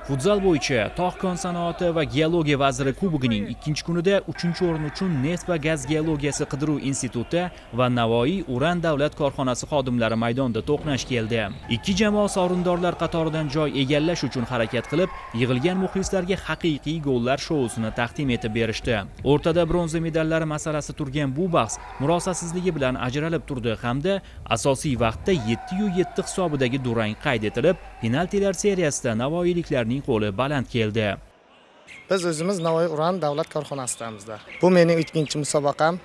Futzal bo'yicha tog' kon sanoati va geologiya vaziri kubogining ikkinchi kunida 3-o'rin uchun Neft va gaz geologiyasi qidiruv instituti va Navoiy uran davlat korxonasi xodimlari maydonda to'qnash keldi. Ikki jamoa sovrindorlar qatoridan joy egallash uchun harakat qilib, yig'ilgan muxlislarga haqiqiy gollar shousini taqdim etib berishdi. O'rtada bronza medallari masalasi turgan bu bahs murosasizligi bilan ajralib turdi hamda asosiy vaqtda 7-7 hisobidagi durang qayd etilib, penaltilar seriyasida navoiyliklarning qo'li baland keldi. Biz o'zimiz Navoiy uran davlat korxonasidamizda. Bu mening ikkinchi musobaqam.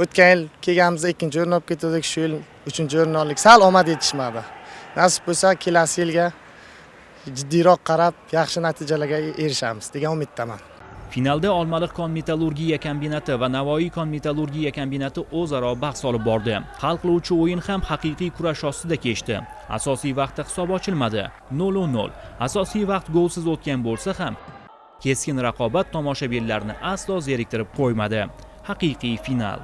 O'tgan yil kelganimizda ikkinchi o'rin olib ketdik, shu yil uchinchi o'rin oldik. Sal omad yetishmadi. Nasib bo'lsa, kelasi yilga jiddiyroq qarab, yaxshi natijalarga erishamiz degan umiddaman. Finalda Olmaliq kon metallurgiya kombinati va Navoiy kon metallurgiya kombinati o'zaro bahs olib bordi. Hal qiluvchi o'yin ham haqiqiy kurash ostida kechdi. Asosiy vaqtda hisob ochilmadi, 0-0. Asosiy vaqt golsiz o'tgan bo'lsa ham, keskin raqobat tomoshabinlarni aslo zeriktirib qo'ymadi. Haqiqiy final.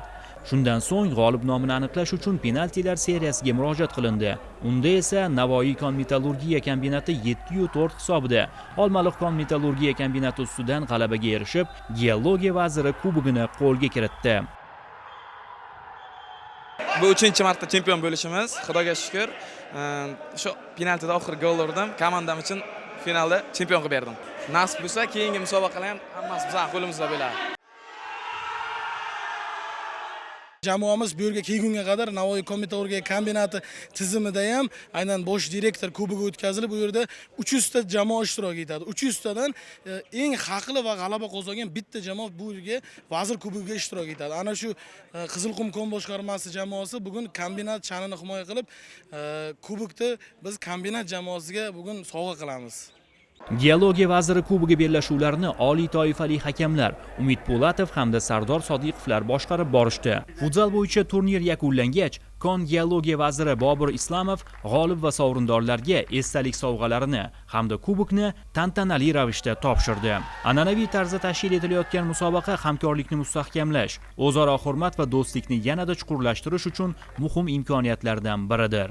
Shundan so'ng g'olib nomini aniqlash uchun penaltilar seriyasiga murojaat qilindi. Unda esa Navoiy kon metallurgiya kombinati 7-4 hisobida Olmaliq kon metallurgiya kombinati ustidan g'alabaga erishib, geologiya vaziri kubogini qo'lga kiritdi. Bu 3-marta chempion bo'lishimiz, Xudoga shukr. Shu penaltida oxirgi gol urdim. Komandam uchun finalda chempion qilib berdim. Nasib bo'lsa, keyingi musobaqalar ham hammasi bizning qo'limizda bo'ladi. Jamoamiz bu yerga kelgunga qadar Navoiy kon metallurgiya kombinati tizimida ham aynan bosh direktor kubogi o'tkazilib, bu yerda 300 ta jamoa ishtirok etadi. 300 tadan eng haqli va g'alaba qozongan bitta jamoa bu yerga vazir kubogiga ishtirok etadi. Ana shu Qizilqum kon boshqarmasi jamoasi bugun kombinat sha'nini himoya qilib, kubokni biz kombinat jamoasiga bugun sovg'a qilamiz. Geologiya vaziri kubogi bellashuvlarini oliy toifali hakamlar Umid Po'latov hamda Sardor Sodiqovlar boshqarib borishdi. Futzal bo'yicha turnir yakunlangach, kon geologiya vaziri Bobur Islomov g'olib va sovrindorlarga esdalik sovg'alarini hamda kubokni tantanali ravishda topshirdi. An'anaviy tarzda tashkil etilayotgan musobaqa hamkorlikni mustahkamlash, o'zaro hurmat va do'stlikni yanada chuqurlashtirish uchun muhim imkoniyatlardan biridir.